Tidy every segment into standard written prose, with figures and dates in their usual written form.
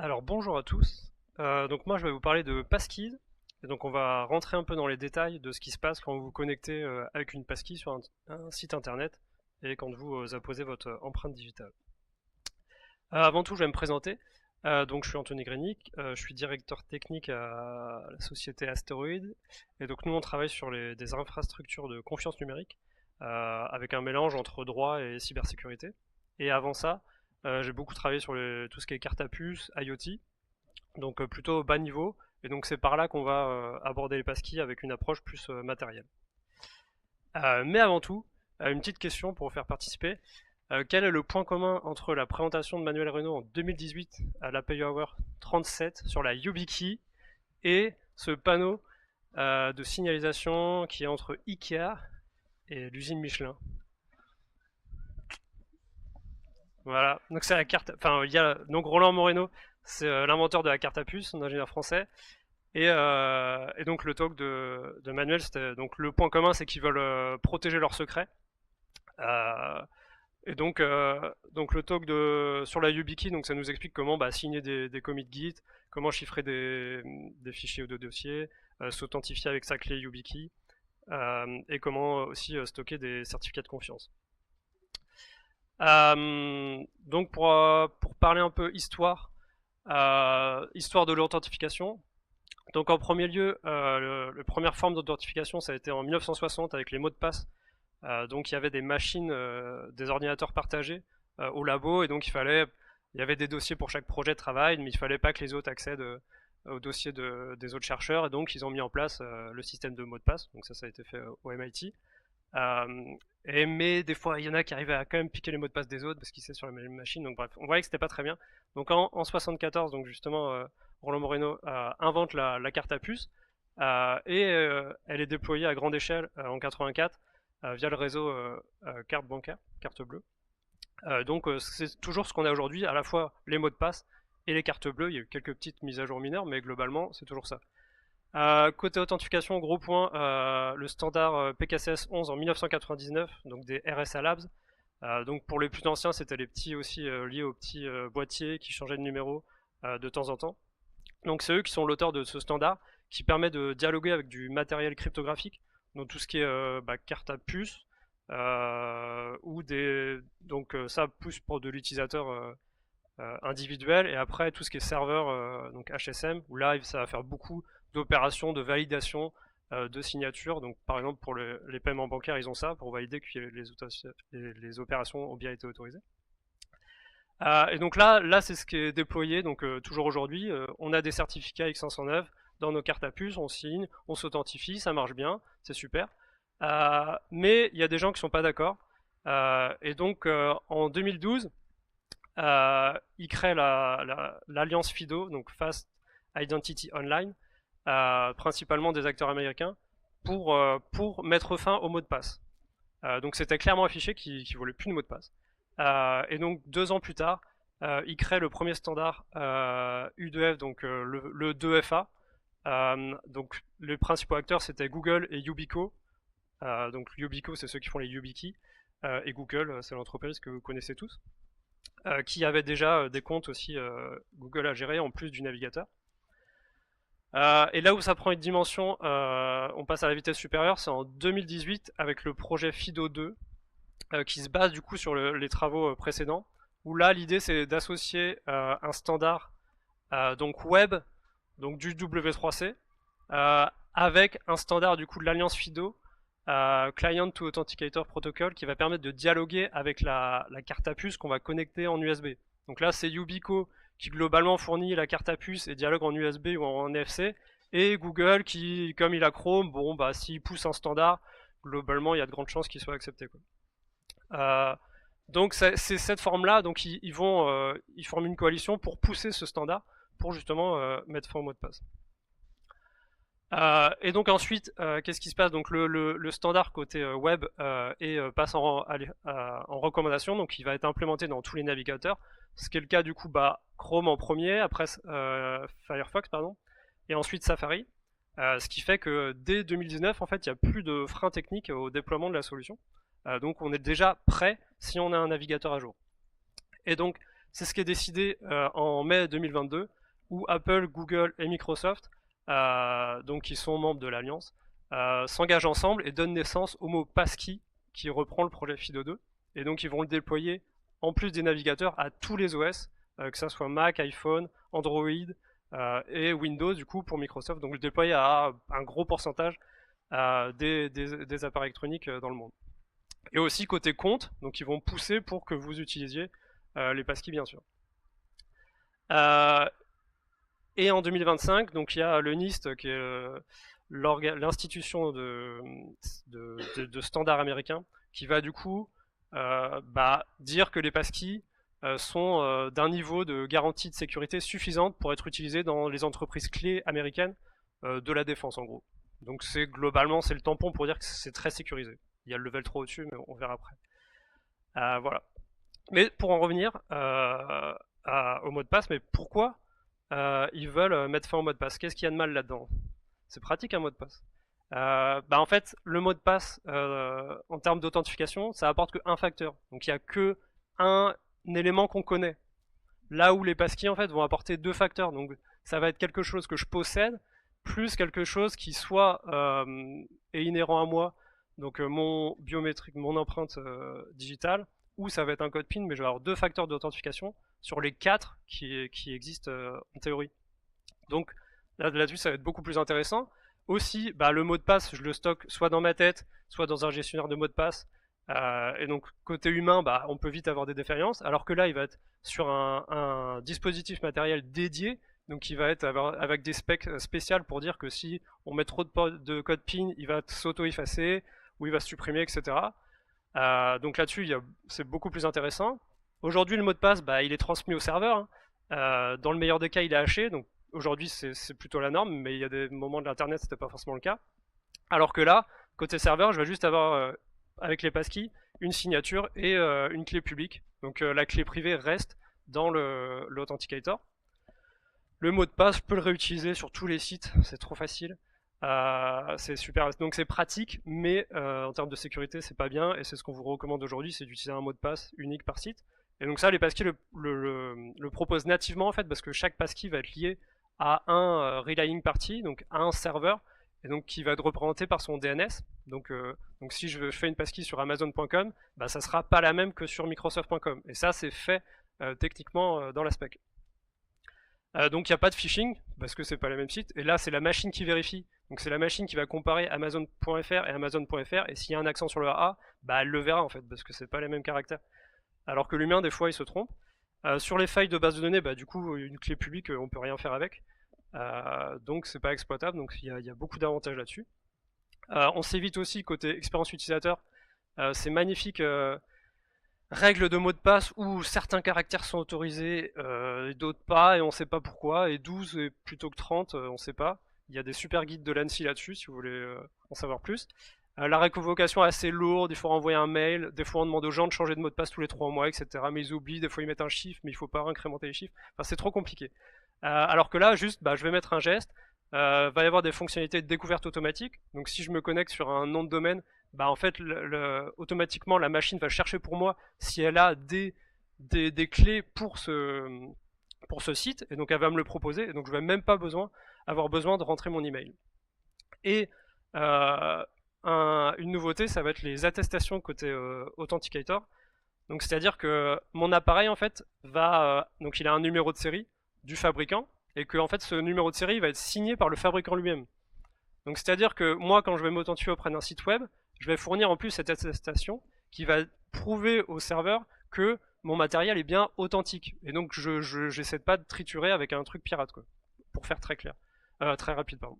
Alors bonjour à tous. Donc moi je vais vous parler de passkeys. Et donc on va rentrer un peu dans les détails de ce qui se passe quand vous vous connectez avec une passkey sur un site internet et quand vous apposez votre empreinte digitale. Avant tout je vais me présenter. Donc je suis Anthony Grenic, je suis directeur technique à la société Asteroid. Et donc nous on travaille sur des infrastructures de confiance numérique avec un mélange entre droit et cybersécurité. Et avant ça, j'ai beaucoup travaillé sur tout ce qui est carte à puce, IoT, donc plutôt bas niveau, et donc c'est par là qu'on va aborder les passkeys avec une approche plus matérielle. Mais avant tout, une petite question pour vous faire participer. Quel est le point commun entre la présentation de Manuel Reynaud en 2018 à l'Apple Hour 37 sur la YubiKey et ce panneau de signalisation qui est entre Ikea et l'usine Michelin? Voilà, donc c'est la carte, enfin il y a donc Roland Moreno, c'est l'inventeur de la carte à puce, un ingénieur français. Et donc le talk de Manuel, c'était donc le point commun, c'est qu'ils veulent protéger leurs secrets. Euh, et donc le talk sur la YubiKey, donc ça nous explique comment signer des commits Git, comment chiffrer des fichiers ou de dossiers, s'authentifier avec sa clé YubiKey, et comment aussi stocker des certificats de confiance. Donc pour parler un peu histoire de l'authentification. Donc en premier lieu, la première forme d'authentification, ça a été en 1960 avec les mots de passe. Donc il y avait des machines, des ordinateurs partagés au labo, et donc il y avait des dossiers pour chaque projet de travail, mais il fallait pas que les autres accèdent aux dossiers des autres chercheurs, et donc ils ont mis en place le système de mots de passe. Donc ça a été fait au MIT. Euh, mais des fois, il y en a qui arrivaient à quand même piquer les mots de passe des autres parce qu'ils étaient sur la même machine. Donc bref, on voyait que c'était pas très bien. Donc en 74, donc justement, Roland Moreno invente la carte à puce et elle est déployée à grande échelle en 84 via le réseau carte bancaire, carte bleue. Donc c'est toujours ce qu'on a aujourd'hui, à la fois les mots de passe et les cartes bleues. Il y a eu quelques petites mises à jour mineures, mais globalement, c'est toujours ça. Côté authentification, gros point, le standard PKCS 11 en 1999, donc des RSA Labs. Donc pour les plus anciens, c'était les petits aussi liés aux petits boîtiers qui changeaient de numéro de temps en temps. Donc c'est eux qui sont l'auteur de ce standard qui permet de dialoguer avec du matériel cryptographique, donc tout ce qui est carte à puce, ou donc ça pousse pour de l'utilisateur individuel, et après tout ce qui est serveur, donc HSM, où là ça va faire beaucoup d'opérations de validation de signature. Donc par exemple pour les paiements bancaires, ils ont ça pour valider que les opérations ont bien été autorisées. Et donc là c'est ce qui est déployé, donc toujours aujourd'hui, on a des certificats X509 dans nos cartes à puce, on signe, on s'authentifie, ça marche bien, c'est super. Mais il y a des gens qui sont pas d'accord. Et donc en 2012, il crée l'alliance FIDO, donc Fast Identity Online, principalement des acteurs américains, pour mettre fin au mot de passe. Donc c'était clairement affiché qu'ils ne voulaient plus de mot de passe. Et donc 2 ans plus tard, il crée le premier standard U2F, donc le 2FA. Donc les principaux acteurs c'était Google et Yubico. Donc Yubico c'est ceux qui font les YubiKey, et Google c'est l'entreprise que vous connaissez tous, qui avait déjà des comptes aussi Google à gérer en plus du navigateur. Et là où ça prend une dimension, on passe à la vitesse supérieure, c'est en 2018 avec le projet FIDO 2, qui se base du coup sur les travaux précédents, où là l'idée c'est d'associer un standard donc web, donc du W3C, avec un standard du coup de l'alliance FIDO, Client to Authenticator Protocol, qui va permettre de dialoguer avec la carte à puce qu'on va connecter en USB. Donc là c'est Yubico qui globalement fournit la carte à puce et dialogue en USB ou en NFC, et Google qui, comme il a Chrome, bon bah s'il pousse un standard, globalement il y a de grandes chances qu'il soit accepté, quoi. Euh, donc c'est cette forme-là, donc ils forment une coalition pour pousser ce standard, pour justement mettre fin au mot de passe. Et donc ensuite, qu'est-ce qui se passe? Donc le standard côté web passe en recommandation, donc il va être implémenté dans tous les navigateurs, ce qui est le cas du coup Chrome en premier, après Firefox pardon, et ensuite Safari. Ce qui fait que dès 2019, en fait, il n'y a plus de frein technique au déploiement de la solution. Donc on est déjà prêt si on a un navigateur à jour. Et donc C'est ce qui est décidé en mai 2022, où Apple, Google et Microsoft, donc qui sont membres de l'Alliance, s'engagent ensemble et donnent naissance au mot passkey, qui reprend le projet FIDO2. Et donc ils vont le déployer, en plus des navigateurs, à tous les OS, que ça soit Mac, iPhone, Android et Windows, du coup, pour Microsoft. Donc le déployer à un gros pourcentage des appareils électroniques dans le monde. Et aussi côté compte, donc ils vont pousser pour que vous utilisiez les passkeys, bien sûr. Et en 2025, donc il y a le NIST, qui est l'institution de standards américains, qui va du coup dire que les passkeys sont d'un niveau de garantie de sécurité suffisante pour être utilisés dans les entreprises clés américaines de la défense, en gros. Donc globalement c'est le tampon pour dire que c'est très sécurisé. Il y a le level 3 au-dessus, mais on verra après. Voilà. Mais pour en revenir au mot de passe, mais pourquoi ils veulent mettre fin au mot de passe? Qu'est-ce qu'il y a de mal là-dedans? C'est pratique un mot de passe. En fait, le mot de passe, en termes d'authentification, ça apporte qu'un facteur. Donc il n'y a que un élément qu'on connaît. Là où les passkeys en fait vont apporter deux facteurs. Donc ça va être quelque chose que je possède, plus quelque chose qui soit est inhérent à moi. Donc mon biométrique, mon empreinte digitale, ou ça va être un code PIN, mais je vais avoir deux facteurs d'authentification sur les quatre qui existent en théorie. Donc là-dessus, ça va être beaucoup plus intéressant. Aussi, le mot de passe, je le stocke soit dans ma tête, soit dans un gestionnaire de mots de passe. Et donc, côté humain, on peut vite avoir des défaillances. Alors que là, il va être sur un dispositif matériel dédié, donc il va être avec des specs spéciales pour dire que si on met trop de code PIN, il va s'auto-effacer, ou il va se supprimer, etc. Donc là-dessus, c'est beaucoup plus intéressant. Aujourd'hui, le mot de passe, il est transmis au serveur. Dans le meilleur des cas, il est haché, donc aujourd'hui c'est plutôt la norme, mais il y a des moments de l'internet c'était pas forcément le cas. Alors que là, côté serveur, je vais juste avoir avec les passkeys une signature et une clé publique. Donc la clé privée reste dans l'authenticator. Le mot de passe, je peux le réutiliser sur tous les sites, c'est trop facile. C'est super, donc c'est pratique, mais en termes de sécurité, c'est pas bien, et c'est ce qu'on vous recommande aujourd'hui, c'est d'utiliser un mot de passe unique par site. Et donc ça, les passkeys le proposent nativement en fait, parce que chaque passkey va être lié à un relying party, donc à un serveur, et donc qui va être représenté par son DNS. Donc si je fais une passkey sur Amazon.com, ça sera pas la même que sur Microsoft.com. Et ça, c'est fait techniquement dans la spec. Donc il n'y a pas de phishing, parce que c'est pas les mêmes sites, et là c'est la machine qui vérifie, donc c'est la machine qui va comparer Amazon.fr et Amazon.fr, et s'il y a un accent sur le A, elle le verra en fait, parce que c'est pas les mêmes caractères. Alors que l'humain des fois il se trompe. Sur les failles de base de données, du coup une clé publique on peut rien faire avec, donc c'est pas exploitable, donc il y a beaucoup d'avantages là-dessus. On s'évite aussi côté expérience utilisateur, c'est magnifique. Règles de mot de passe où certains caractères sont autorisés et d'autres pas, et on sait pas pourquoi, et 12 et plutôt que 30, on sait pas. Il y a des super guides de l'ANSI là-dessus si vous voulez en savoir plus. La réconvocation est assez lourde, il faut renvoyer un mail, des fois on demande aux gens de changer de mot de passe tous les 3 mois, etc. Mais ils oublient, des fois ils mettent un chiffre, mais il faut pas incrémenter les chiffres. Enfin c'est trop compliqué. Alors que là, juste, je vais mettre un geste, va y avoir des fonctionnalités de découverte automatique. Donc si je me connecte sur un nom de domaine, en fait, automatiquement, la machine va chercher pour moi si elle a des clés pour ce site, et donc elle va me le proposer, et donc je vais même pas avoir besoin de rentrer mon email. Et une nouveauté, ça va être les attestations côté Authenticator. Donc c'est-à-dire que mon appareil, en fait, donc il a un numéro de série du fabricant, et que en fait, ce numéro de série va être signé par le fabricant lui-même. Donc c'est-à-dire que moi, quand je vais m'authentifier auprès d'un site web, je vais fournir en plus cette attestation qui va prouver au serveur que mon matériel est bien authentique. Et donc j'essaie pas de triturer avec un truc pirate, quoi, pour faire très clair, très rapide, pardon.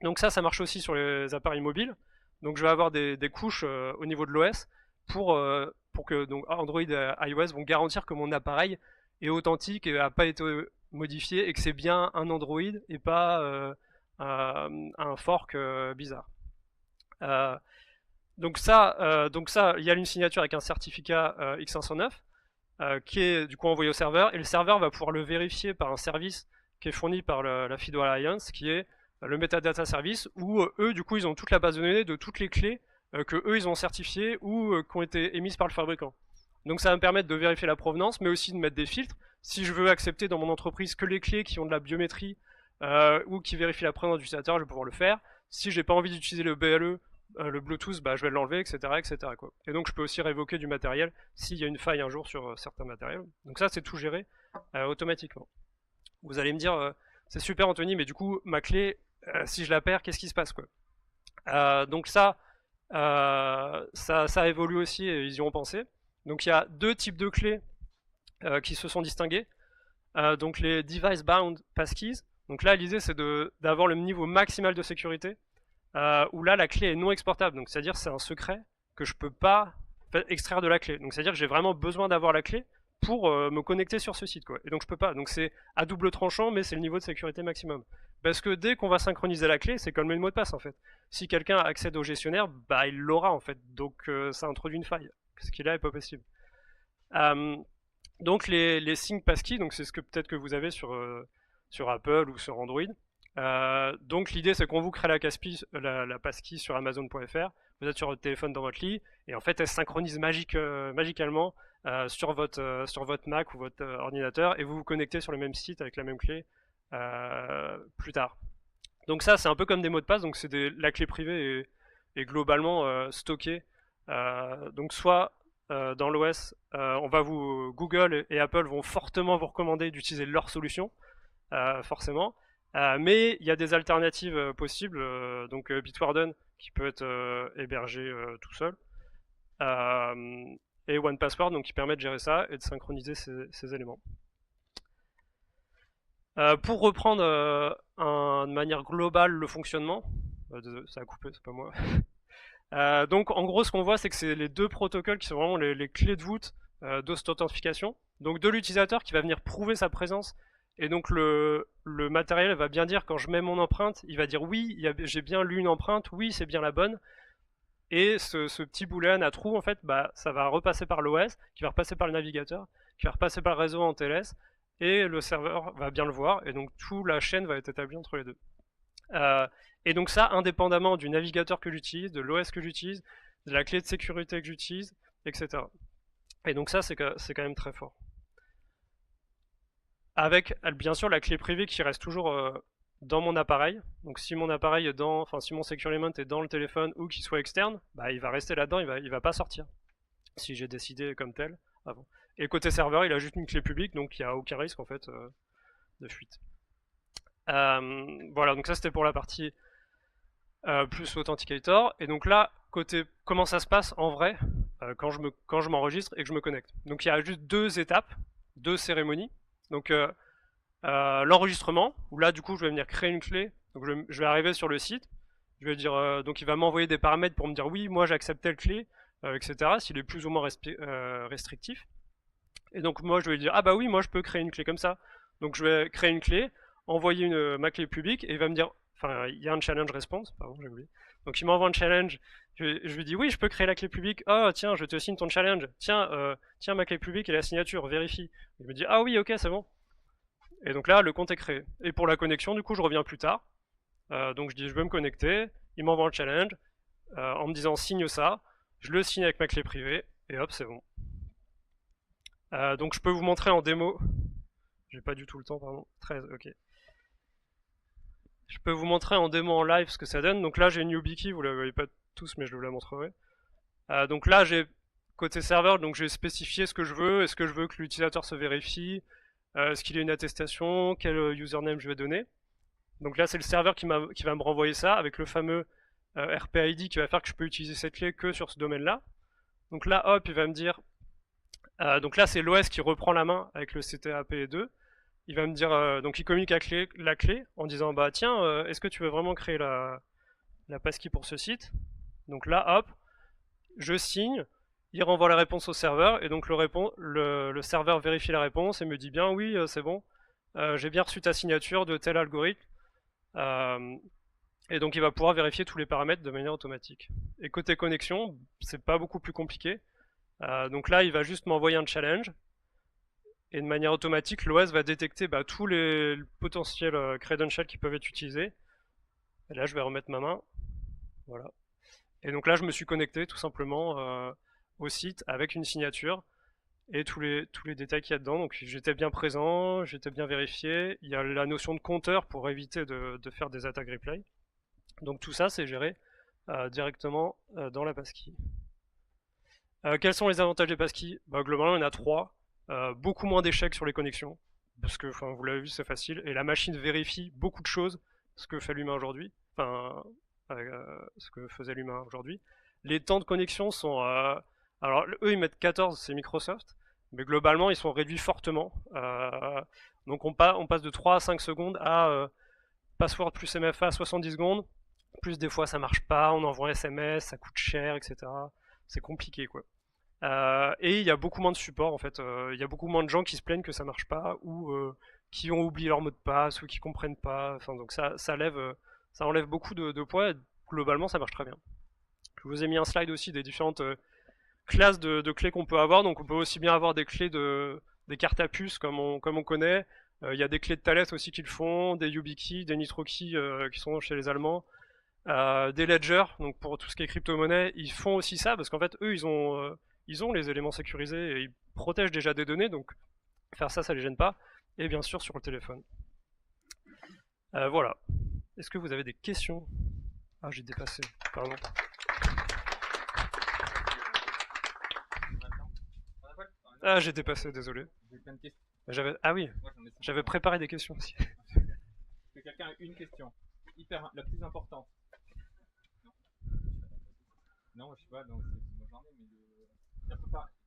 Donc ça marche aussi sur les appareils mobiles. Donc je vais avoir des couches au niveau de l'OS pour que donc Android et iOS vont garantir que mon appareil est authentique et n'a pas été modifié, et que c'est bien un Android et pas un fork bizarre. Donc ça, il y a une signature avec un certificat X509 qui est du coup envoyé au serveur, et le serveur va pouvoir le vérifier par un service qui est fourni par la FIDO Alliance, qui est le Metadata Service, où eux du coup ils ont toute la base de données de toutes les clés que eux ils ont certifiées ou qui ont été émises par le fabricant. Donc ça va me permettre de vérifier la provenance, mais aussi de mettre des filtres. Si je veux accepter dans mon entreprise que les clés qui ont de la biométrie ou qui vérifient la provenance du utilisateur, je vais pouvoir le faire. Si j'ai pas envie d'utiliser le BLE, le Bluetooth, bah, je vais l'enlever, etc., etc., quoi. Et donc je peux aussi révoquer du matériel s'il y a une faille un jour sur certains matériels. Donc ça, c'est tout géré automatiquement. Vous allez me dire, c'est super Anthony, mais du coup, ma clé, si je la perds, qu'est-ce qui se passe, quoi? Donc ça évolue aussi et ils y ont pensé. Donc il y a deux types de clés qui se sont distingués. Donc les device bound passkeys. Donc là l'idée c'est d'avoir le niveau maximal de sécurité où là la clé est non exportable. Donc c'est-à-dire c'est un secret que je peux pas extraire de la clé. Donc c'est-à-dire que j'ai vraiment besoin d'avoir la clé pour me connecter sur ce site, quoi. Et donc je peux pas. Donc c'est à double tranchant, mais c'est le niveau de sécurité maximum. Parce que dès qu'on va synchroniser la clé, c'est comme le mot de passe en fait. Si quelqu'un accède au gestionnaire, bah il l'aura en fait. Donc ça introduit une faille. Ce qui là est pas possible. Euh, donc les signes passkey, donc c'est ce que peut-être que vous avez sur Apple ou sur Android. Donc l'idée c'est qu'on vous crée la passkey sur Amazon.fr. Vous êtes sur votre téléphone dans votre lit et en fait elle se synchronise magicalement sur votre Mac ou votre ordinateur et vous vous connectez sur le même site avec la même clé plus tard. Donc ça c'est un peu comme des mots de passe, donc la clé privée est globalement stockée. Donc soit dans l'OS, Google et Apple vont fortement vous recommander d'utiliser leur solution, forcément. Mais il y a des alternatives possibles, donc Bitwarden qui peut être hébergé tout seul, et OnePassword donc qui permet de gérer ça et de synchroniser ces éléments. Pour reprendre de manière globale le fonctionnement, ça a coupé, c'est pas moi. Donc en gros ce qu'on voit c'est que c'est les deux protocoles qui sont vraiment les clés de voûte de cette authentification. Donc de l'utilisateur qui va venir prouver sa présence et donc le matériel va bien dire quand je mets mon empreinte, il va dire oui j'ai bien lu une empreinte, oui c'est bien la bonne. Et ce petit boolean à trous en fait bah, ça va repasser par l'OS, qui va repasser par le navigateur, qui va repasser par le réseau en TLS et le serveur va bien le voir et donc toute la chaîne va être établie entre les deux. Et donc ça, indépendamment du navigateur que j'utilise, de l'OS que j'utilise, de la clé de sécurité que j'utilise, etc. Et donc ça, c'est quand même très fort. Avec, bien sûr, la clé privée qui reste toujours dans mon appareil. Donc si mon appareil est si mon Secure Element est dans le téléphone ou qu'il soit externe, bah, il va rester là-dedans, il va pas sortir. Si j'ai décidé comme tel avant. Et côté serveur, il a juste une clé publique, donc il n'y a aucun risque en fait de fuite. Voilà, donc ça c'était pour la partie plus Authenticator. Et donc là, côté comment ça se passe en vrai quand je m'enregistre et que je me connecte. Donc il y a juste deux étapes, deux cérémonies. Donc l'enregistrement, où là du coup je vais venir créer une clé. Donc je vais arriver sur le site, je vais dire donc il va m'envoyer des paramètres pour me dire oui, moi j'accepte telle clé, etc. S'il est plus ou moins restrictif. Et donc moi je vais lui dire ah bah oui, moi je peux créer une clé comme ça. Donc je vais créer une clé, envoyer ma clé publique et il va me dire enfin il y a un challenge response, pardon j'ai oublié. Donc il m'envoie un challenge, je lui dis oui je peux créer la clé publique, oh tiens je te signe ton challenge, tiens ma clé publique et la signature, vérifie. Il me dit ah oui ok c'est bon. Et donc là le compte est créé. Et pour la connexion du coup je reviens plus tard, donc je dis je veux me connecter, il m'envoie un challenge en me disant signe ça, je le signe avec ma clé privée et hop c'est bon. Donc je peux vous montrer en démo, j'ai pas du tout le temps pardon, 13 ok. Je peux vous montrer en démo en live ce que ça donne. Donc là j'ai une YubiKey, vous la voyez pas tous mais je vous la montrerai. Donc là j'ai côté serveur, donc j'ai spécifié ce que je veux. Est-ce que je veux que l'utilisateur se vérifie, est-ce qu'il y a une attestation, quel username je vais donner. Donc là c'est le serveur qui va me renvoyer ça avec le fameux RPID qui va faire que je peux utiliser cette clé que sur ce domaine là. Donc là hop il va me dire, donc là c'est l'OS qui reprend la main avec le CTAP2. Il va me dire, donc il communique la clé en disant bah tiens, est-ce que tu veux vraiment créer la passkey pour ce site. Donc là, hop, je signe, il renvoie la réponse au serveur, et donc le serveur vérifie la réponse et me dit bien oui, c'est bon, j'ai bien reçu ta signature de tel algorithme. Et donc il va pouvoir vérifier tous les paramètres de manière automatique. Et côté connexion, c'est pas beaucoup plus compliqué. Donc là, il va juste m'envoyer un challenge. Et de manière automatique, l'OS va détecter tous les potentiels credentials qui peuvent être utilisés. Et là, je vais remettre ma main. Voilà. Et donc là, je me suis connecté tout simplement au site avec une signature. et tous les détails qu'il y a dedans. Donc j'étais bien présent, j'étais bien vérifié. Il y a la notion de compteur pour éviter de faire des attaques replay. Donc tout ça, c'est géré directement dans la passkey. Quels sont les avantages des passkey? Bah, globalement, il y en a trois. Beaucoup moins d'échecs sur les connexions, parce que vous l'avez vu, c'est facile. Et la machine vérifie beaucoup de choses, ce que fait l'humain aujourd'hui. Enfin, ce que faisait l'humain aujourd'hui. Les temps de connexion sont... alors, eux, ils mettent 14, c'est Microsoft, mais globalement, ils sont réduits fortement. Donc, on passe de 3 à 5 secondes à password plus MFA à 70 secondes. Plus des fois, ça marche pas, on envoie un SMS, ça coûte cher, etc. C'est compliqué, quoi. Et il y a beaucoup moins de support, en fait. Il y a beaucoup moins de gens qui se plaignent que ça marche pas, ou qui ont oublié leur mot de passe, ou qui comprennent pas. Enfin, donc ça enlève beaucoup de poids, et globalement, ça marche très bien. Je vous ai mis un slide aussi des différentes classes de clés qu'on peut avoir. Donc on peut aussi bien avoir des clés des cartes à puce comme on connaît. Il y a des clés de Thales aussi qui le font, des YubiKey, des NitroKey qui sont chez les Allemands, des Ledger, donc pour tout ce qui est crypto-monnaie, ils font aussi ça parce qu'en fait eux ils ont les éléments sécurisés et ils protègent déjà des données, donc faire ça les gêne pas. Et bien sûr sur le téléphone. Voilà. Est-ce que vous avez des questions? Ah, j'ai dépassé, pardon. Ah, j'ai dépassé, désolé. Ah oui, j'avais préparé des questions aussi. Est-ce que quelqu'un a une question la plus importante? Non, je sais pas, non, c'est j'en ai, mais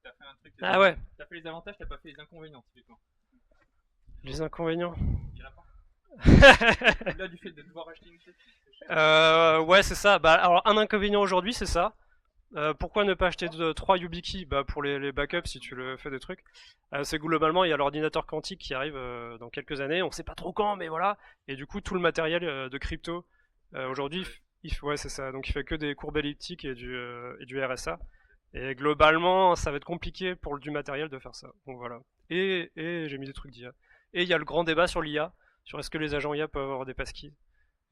t'as fait un truc. Ah ouais. T'as fait les avantages, t'as pas fait les inconvénients, typiquement. Les inconvénients. Il y en a pas. Là, du fait de devoir acheter une clé. Ouais, c'est ça. Bah, alors, un inconvénient aujourd'hui, c'est ça. Pourquoi ne pas acheter 3 YubiKey? Bah, pour les backups si tu le fais des trucs. C'est globalement, il y a l'ordinateur quantique qui arrive dans quelques années. On sait pas trop quand, mais voilà. Et du coup, tout le matériel de crypto aujourd'hui, ouais, c'est ça. Donc, il fait que des courbes elliptiques et du RSA. Et globalement, ça va être compliqué pour du matériel de faire ça. Donc voilà. Et j'ai mis des trucs d'IA. Et il y a le grand débat sur l'IA, sur est-ce que les agents IA peuvent avoir des passkeys.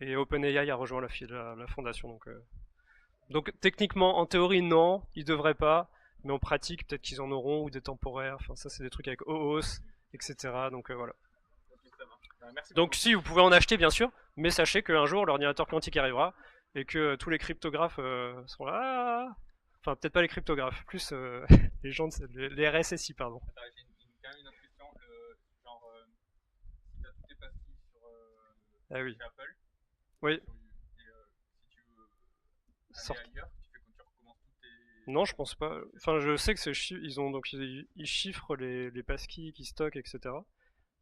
Et OpenAI a rejoint la fondation. Donc techniquement, en théorie, non, ils devraient pas. Mais en pratique, peut-être qu'ils en auront, ou des temporaires. Enfin, ça, c'est des trucs avec OAuth, etc. Donc voilà. Donc si, vous pouvez en acheter, bien sûr. Mais sachez qu'un jour, l'ordinateur quantique arrivera. Et que tous les cryptographes seront là. Enfin, peut-être pas les cryptographes, plus les gens, les RSSI, pardon. Attends, j'ai quand même une autre question. Genre, si t'as toutes tes pastilles Ah oui. chez Apple, Oui. Et si tu veux aller ailleurs, tu recommences toutes tes... Non, je pense pas. Enfin, je sais que ils chiffrent les passkeys qu'ils stockent, etc.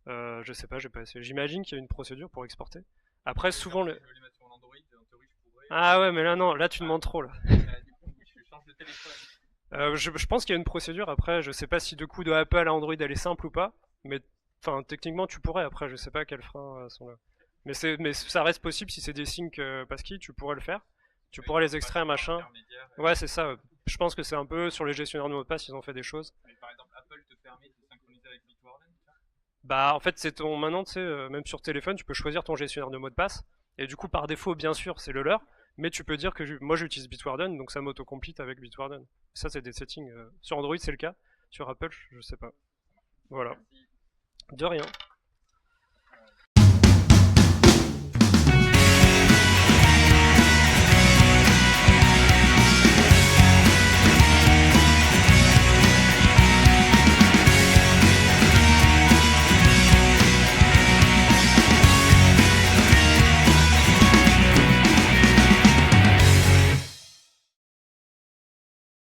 Je sais pas, j'ai pas essayé. J'imagine qu'il y a une procédure pour exporter. Après, souvent Si je veux les mettre sur Android, en théorie, je pourrais. Ah ouais, mais là non, là tu demandes trop là. Du coup, je change de téléphone. Je pense qu'il y a une procédure. Après, je sais pas si de coup de Apple à Android elle est simple ou pas. Mais enfin, techniquement tu pourrais. Après, je sais pas quels freins sont là. Mais ça reste possible si c'est des syncs passkey, tu pourrais le faire. Tu pourrais les extraire, machin. Ouais, c'est ça. Je pense que c'est un peu sur les gestionnaires de mots de passe, ils ont fait des choses. Mais par exemple, Apple te permet de synchroniser avec Bitwarden. Bah, en fait, c'est ton. Maintenant, tu sais, même sur téléphone, tu peux choisir ton gestionnaire de mot de passe. Et du coup, par défaut, bien sûr, c'est le leur. Mais tu peux dire que moi j'utilise Bitwarden, donc ça m'autocomplete avec Bitwarden. Ça, c'est des settings. Sur Android, c'est le cas. Sur Apple, je sais pas. Voilà. De rien.